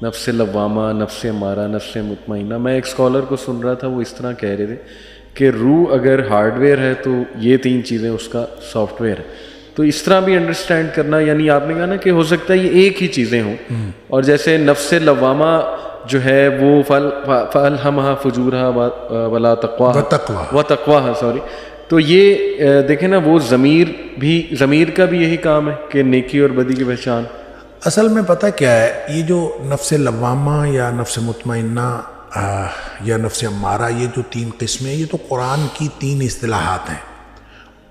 نفس لوامہ، نفس امارہ، نفس مطمئنہ. میں ایک اسکالر کو سن رہا تھا، وہ اس طرح کہہ رہے تھے کہ روح اگر ہارڈ ویئر ہے تو یہ 3 چیزیں اس کا سافٹ ویئر ہے. تو اس طرح بھی انڈرسٹینڈ کرنا، یعنی آپ نے کہا نا کہ ہو سکتا ہے یہ ایک ہی چیزیں ہوں. اور جیسے نفس لوامہ جو ہے وہ فَأَلْهَمَهَا فُجُورَهَا وَلَا تَقْوَاهَا وَتَقْوَاهَا سوری. تو یہ دیکھیں نا، وہ ضمیر کا بھی یہی کام ہے کہ نیکی اور بدی کی پہچان. اصل میں پتہ کیا ہے، یہ جو نفس لوامہ یا نفس مطمئنہ یا نفس امارہ، یہ جو 3 قسمیں، یہ تو قرآن کی 3 اصطلاحات ہیں،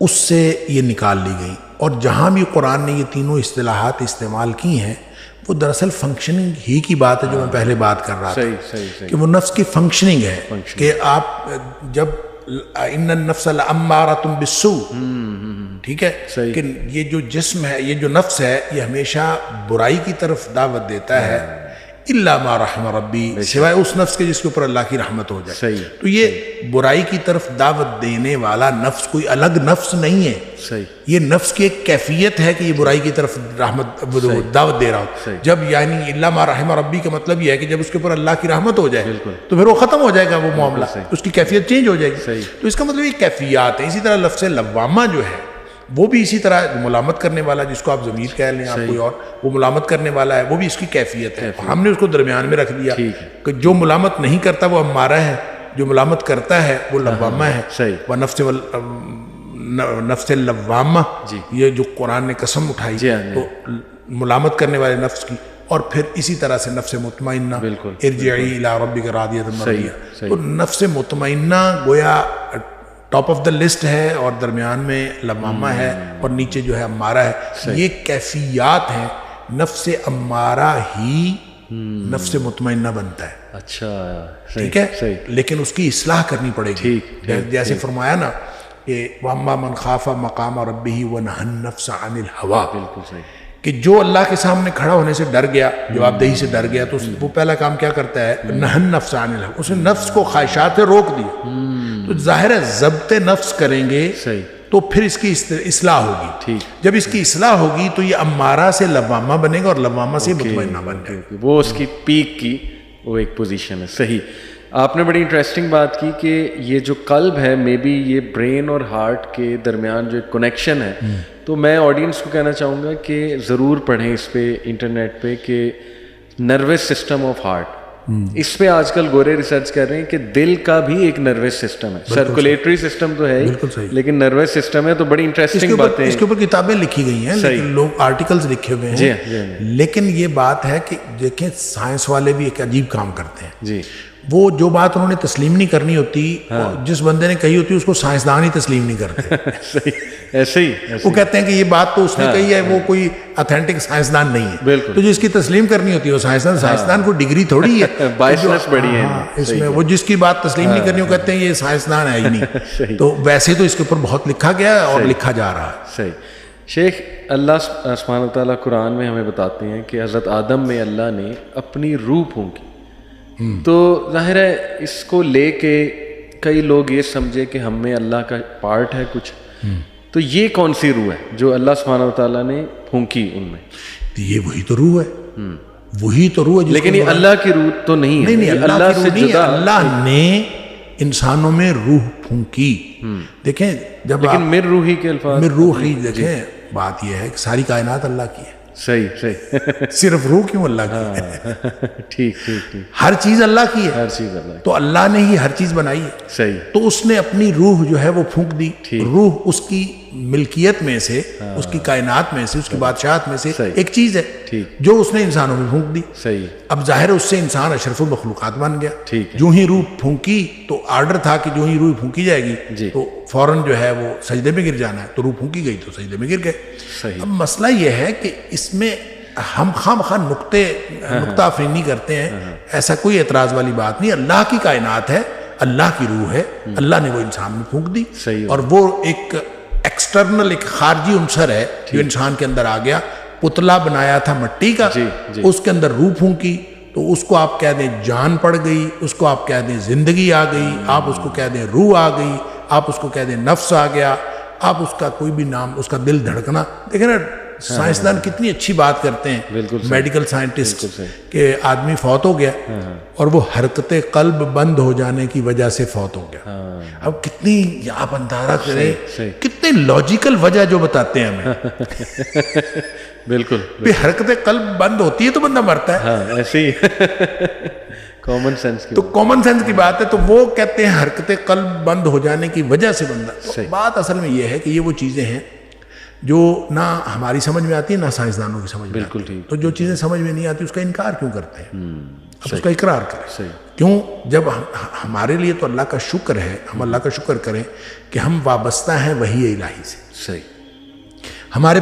اس سے یہ نکال لی گئی. اور جہاں بھی قرآن نے یہ تینوں اصطلاحات استعمال کی ہیں، وہ دراصل فنکشننگ ہی کی بات ہے، جو میں پہلے بات کر رہا تھا کہ وہ نفس کی فنکشننگ ہے. کہ آپ جب ان النفس لامارۃ بالسوء، ٹھیک ہے، کہ یہ جو جسم ہے، یہ جو نفس ہے، یہ ہمیشہ برائی کی طرف دعوت دیتا ہے، الا ما رحم ربی، سوائے اس نفس کے جس کے اوپر اللہ کی رحمت ہو جائے. تو یہ برائی کی طرف دعوت دینے والا نفس کوئی الگ نفس نہیں ہے، یہ نفس کی ایک کیفیت ہے کہ یہ برائی کی طرف دعوت دے رہا ہو. جب یعنی الا ما رحم ربی کا مطلب یہ ہے کہ جب اس کے اوپر اللہ کی رحمت ہو جائے تو پھر وہ ختم ہو جائے گا، وہ معاملہ، اس کی کیفیت چینج ہو جائے گی. تو اس کا مطلب یہ کیفیات ہے. اسی طرح لفظ لوامہ جو ہے وہ بھی اسی طرح ملامت کرنے والا، جس کو آپ ضمیر کہہ لیں، آپ کوئی اور، وہ ملامت کرنے والا ہے، وہ بھی اس کی کیفیت ہے. ہم نے اس کو درمیان میں رکھ دیا کہ جو ملامت نہیں کرتا وہ امارہ ہے، جو ملامت کرتا ہے وہ لوامہ ہے. وہ نفس لوامہ، یہ جو قرآن نے قسم اٹھائی تو ملامت کرنے والے نفس کی. اور پھر اسی طرح سے نفس مطمئنہ، ارجعی الی ربک راضیۃ مرضیہ. تو نفس مطمئنہ گویا ٹاپ آف دا لسٹ ہے، اور درمیان میں لوامہ ہے، اور نیچے جو ہے امارہ ہے. یہ کیفیات ہیں. نفس امارہ ہی نفس مطمئنہ بنتا ہے. اچھا، ٹھیک ہے، لیکن اس کی اصلاح کرنی پڑے گی. جیسے فرمایا نا کہ وَأَمَّا مَنْ خَافَ مَقَامَ رَبِّهِ وَنَهَى النَّفْسَ عَنِ الْهَوَىٰ. بالکل صحیح. کہ جو اللہ کے سامنے کھڑا ہونے سے ڈر گیا، جواب دہی سے ڈر گیا، تو وہ پہلا کام کیا کرتا ہے؟ نَهَى النَّفْسَ عَنِ الْهَوَىٰ. اس نے نفس کو خواہشات سے روک دیا. تو ظاہر ہے ضبط نفس کریں گے تو پھر اس کی اصلاح ہوگی. جب اس کی اصلاح ہوگی تو یہ امارہ سے لوامہ بنے گا، اور لوامہ سے مطمئنہ بن جائے گا. وہ اس کی پیک کی وہ ایک پوزیشن ہے. صحیح. آپ نے بڑی انٹرسٹنگ بات کی کہ یہ جو قلب ہے، مے بی یہ برین اور ہارٹ کے درمیان جو ایک کنیکشن ہے. تو میں آڈینس کو کہنا چاہوں گا کہ ضرور پڑھیں اس پہ انٹرنیٹ پہ کہ نروس سسٹم آف ہارٹ. اس پہ آج کل گورے ریسرچ کر رہے ہیں کہ دل کا بھی ایک نروس سسٹم ہے. سرکولیٹری سسٹم تو ہے ہی، لیکن نروس سسٹم ہے. تو بڑی انٹرسٹنگ باتیں اس کے اوپر کتابیں لکھی گئی ہیں، لیکن لوگ آرٹیکلز لکھے ہوئے ہیں. لیکن یہ بات ہے کہ دیکھیں سائنس والے بھی ایک عجیب کام کرتے ہیں. وہ جو بات انہوں نے تسلیم نہیں کرنی ہوتی، جس بندے نے کہی ہوتی اس کو سائنسدان ہی تسلیم نہیں کرتے. ایسے ہی وہ کہتے ہیں کہ یہ بات تو اس نے کہی ہے، وہ کوئی اتھینٹک سائنسدان نہیں ہے. تو جس کی تسلیم کرنی ہوتی ہے وہ سائنسدان کو ڈگری تھوڑی ہے، بائسنس بڑی ہے اس میں. وہ جس کی بات تسلیم نہیں کرنی وہ کہتے ہیں یہ سائنسدان ہے ہی نہیں. تو ویسے تو اس کے اوپر بہت لکھا گیا ہے اور لکھا جا رہا ہے. صحیح. شیخ، اللہ سبحانہ وتعالیٰ قرآن میں ہمیں بتاتے ہیں کہ حضرت آدم میں اللہ نے اپنی روح پھونکی. تو ظاہر ہے اس کو لے کے کئی لوگ یہ سمجھے کہ ہم میں اللہ کا پارٹ ہے کچھ. تو یہ کون سی روح ہے جو اللہ سبحانہ وتعالیٰ نے پھونکی ان میں؟ یہ وہی تو روح ہے، وہی تو روح ہے. لیکن یہ اللہ کی روح تو نہیں ہے. نہیں، اللہ سے جدا. اللہ نے انسانوں میں روح پھونکی. دیکھیں جب لیکن مر روحی کے الفاظ، مر روحی، دیکھیں بات یہ ہے کہ ساری کائنات اللہ کی ہے. صحیح. صرف روح کیوں اللہ کی ہے؟ ٹھیک. ہر چیز اللہ کی ہے، ہر چیز اللہ. تو اللہ نے ہی ہر چیز بنائی ہے. صحیح. تو اس نے اپنی روح جو ہے وہ پھونک دی. روح اس کی ملکیت میں سے، اس کی کائنات میں سے، اس کی بادشاہت میں سے ایک چیز ہے جو اس نے انسانوں میں پھونک دی. صحیح. اب ظاہر اس سے انسان اشرف المخلوقات بن گیا. ٹھیک. جو ہی روح پھونکی تو آرڈر تھا کہ جو ہی روح پھونکی جائے گی تو فوراً جو ہے وہ سجدے میں گر جانا ہے. تو روح پھونکی گئی تو سجدے میں گر گئے. اب مسئلہ یہ ہے کہ اس میں ہم خواہ نقطہ افرینی کرتے ہیں. ایسا کوئی اعتراض والی بات نہیں. اللہ کی کائنات ہے، اللہ کی روح ہے، اللہ نے وہ انسان میں پھونک دی. اور وہ ایک ایکسٹرنل، ایک خارجی عنصر ہے جو انسان کے اندر آ گیا. پتلا بنایا تھا مٹی کا، اس کے اندر روح پھونکی تو اس کو آپ کہہ دیں جان پڑ گئی، اس کو آپ کہہ دیں زندگی آ گئی، آپ اس کو کہہ دیں روح آ گئی، آپ اس کو کہہ دیں نفس آ گیا، آپ اس کا کوئی بھی نام، اس کا دل دھڑکنا. دیکھیں نا سائنسدان کتنی اچھی بات کرتے ہیں, میڈیکل سائنٹسٹ, کہ آدمی فوت ہو گیا اور وہ حرکت قلب بند ہو جانے کی وجہ سے فوت ہو گیا. اب کتنی آپ اندازہ کریں کتنے لاجیکل وجہ جو بتاتے ہیں ہمیں. بالکل حرکت قلب بند ہوتی ہے تو بندہ مرتا ہے. ہاں ایسے ہی کامن سینس کی, تو کامن سینس کی بات ہے. تو وہ کہتے ہیں حرکت قلب بند ہو جانے کی وجہ سے بندہ. تو بات اصل میں یہ ہے کہ یہ وہ چیزیں ہیں جو نہ ہماری سمجھ میں آتی ہے نہ سائنسدانوں کی سمجھ میں آتی ہے. تو جو چیزیں سمجھ میں نہیں آتی اس کا انکار کیوں کرتے ہیں؟ اب اس کا اقرار کریں. کیوں؟ جب ہمارے لیے تو اللہ کا شکر ہے, ہم اللہ کا شکر کریں کہ ہم وابستہ ہیں وحی الہی سے. صحیح. ہمارے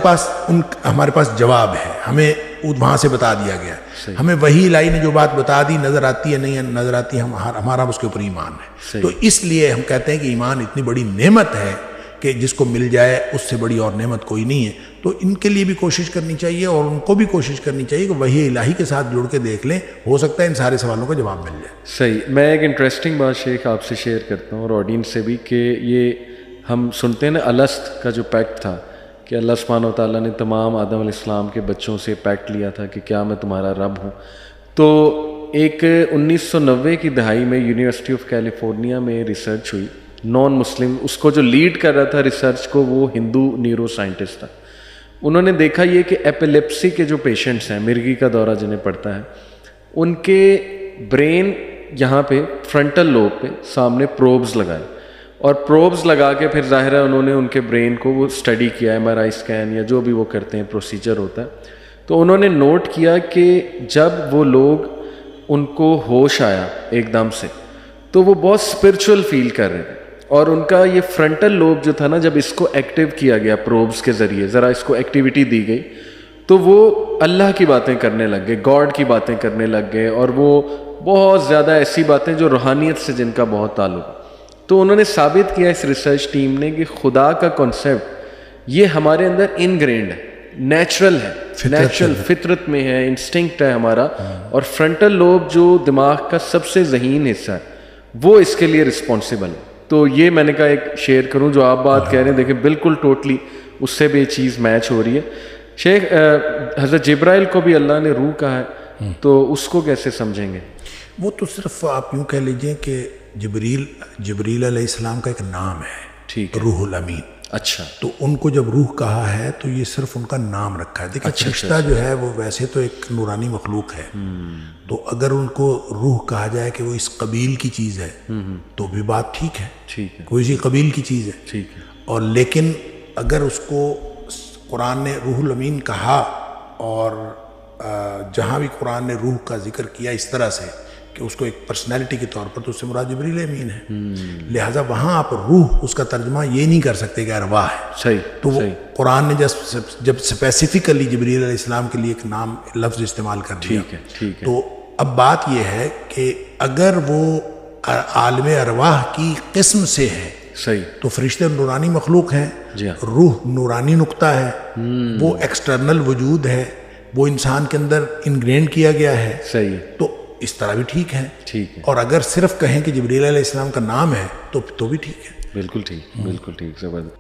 پاس جواب ہے, ہمیں وہاں سے بتا دیا گیا. ہمیں وحی الہی نے جو بات بتا دی, نظر آتی ہے نہیں نظر آتی, ہمارا اس کے اوپر ایمان ہے. تو اس لیے ہم کہتے ہیں کہ ایمان اتنی بڑی نعمت ہے کہ جس کو مل جائے اس سے بڑی اور نعمت کوئی نہیں ہے. تو ان کے لیے بھی کوشش کرنی چاہیے اور ان کو بھی کوشش کرنی چاہیے کہ وحی الہی کے ساتھ جڑ کے دیکھ لیں, ہو سکتا ہے ان سارے سوالوں کا جواب مل جائے. صحیح. میں ایک انٹرسٹنگ بات شیخ آپ سے شیئر کرتا ہوں اور آڈینس سے بھی, کہ یہ ہم سنتے ہیں نا الست کا جو پیکٹ تھا کہ اللہ سبحانہ و تعالیٰ نے تمام آدم علیہ السلام کے بچوں سے پیکٹ لیا تھا کہ کیا میں تمہارا رب ہوں. تو ایک 1990 کی دہائی میں یونیورسٹی آف کیلیفورنیا میں ریسرچ ہوئی, نان مسلم, اس کو جو لیڈ کر رہا تھا ریسرچ کو وہ ہندو نیورو سائنٹسٹ تھا. انہوں نے دیکھا یہ کہ ایپیلیپسی کے جو پیشنٹس ہیں, مرگی کا دورہ جنہیں پڑتا ہے, ان کے برین یہاں پہ فرنٹل لوب پہ سامنے پروبز لگائے, اور پروبز لگا کے پھر ظاہر ہے انہوں نے ان کے برین کو وہ اسٹڈی کیا, ایم آر آئی اسکین یا جو بھی وہ کرتے ہیں پروسیجر ہوتا ہے. تو انہوں نے نوٹ کیا کہ جب وہ لوگ, ان کو ہوش آیا ایک دم سے, تو وہ بہت اسپرچول فیل کر رہے تھے, اور ان کا یہ فرنٹل لوب جو تھا نا, جب اس کو ایکٹیو کیا گیا پروبز کے ذریعے, ذرا اس کو ایکٹیویٹی دی گئی, تو وہ اللہ کی باتیں کرنے لگ گئے, گاڈ کی باتیں کرنے لگ گئے, اور وہ بہت زیادہ ایسی باتیں جو روحانیت سے جن کا بہت تعلق ہے. تو انہوں نے ثابت کیا اس ریسرچ ٹیم نے کہ خدا کا کنسیپٹ یہ ہمارے اندر انگرینڈ ہے, نیچرل ہے, نیچرل فطرت میں ہے, انسٹنکٹ ہے ہمارا, اور فرنٹل لوب جو دماغ کا سب سے ذہین حصہ ہے وہ اس کے لیے رسپانسیبل ہے. تو یہ میں نے کہا ایک شیئر کروں, جو آپ بات کہہ رہے ہیں دیکھیں بالکل ٹوٹلی اس سے بھی یہ چیز میچ ہو رہی ہے. شیخ حضرت جبرائیل کو بھی اللہ نے روح کہا ہے, تو اس کو کیسے سمجھیں گے؟ وہ تو صرف آپ یوں کہہ لیجئے کہ جبریل علیہ السلام کا ایک نام ہے, ٹھیک, روح الامین. اچھا. تو ان کو جب روح کہا ہے تو یہ صرف ان کا نام رکھا ہے. دیکھیں فرشتہ جو ہے وہ ویسے تو ایک نورانی مخلوق ہے, تو اگر ان کو روح کہا جائے کہ وہ اس قبیل کی چیز ہے تو بھی بات ٹھیک ہے, کوئی سی قبیل کی چیز ہے, ٹھیک ہے. اور لیکن اگر اس کو قرآن نے روح الامین کہا, اور جہاں بھی قرآن نے روح کا ذکر کیا اس طرح سے کہ اس کو ایک پرسنالٹی کے طور پر, تو اس سے مراد جبریل امین ہے. لہٰذا وہاں آپ روح اس کا ترجمہ یہ نہیں کر سکتے کہ ارواح ہے. صحیح. تو وہ قرآن نے جب اسپیسیفکلی جبریل علیہ السلام کے لیے ایک نام لفظ استعمال کر دیا, ٹھیک ہے. تو اب بات یہ ہے کہ اگر وہ عالم ارواح کی قسم سے ہے, صحیح, تو فرشتے نورانی مخلوق ہیں, روح نورانی نقطہ ہے, وہ ایکسٹرنل وجود ہے, وہ انسان کے اندر انگرینڈ کیا گیا ہے. صحیح. تو اس طرح بھی ٹھیک ہے. ٹھیک ہے. اور اگر صرف کہیں کہ جبریل علیہ السلام کا نام ہے تو بھی ٹھیک ہے. بالکل ٹھیک, بالکل ٹھیک, زبردست.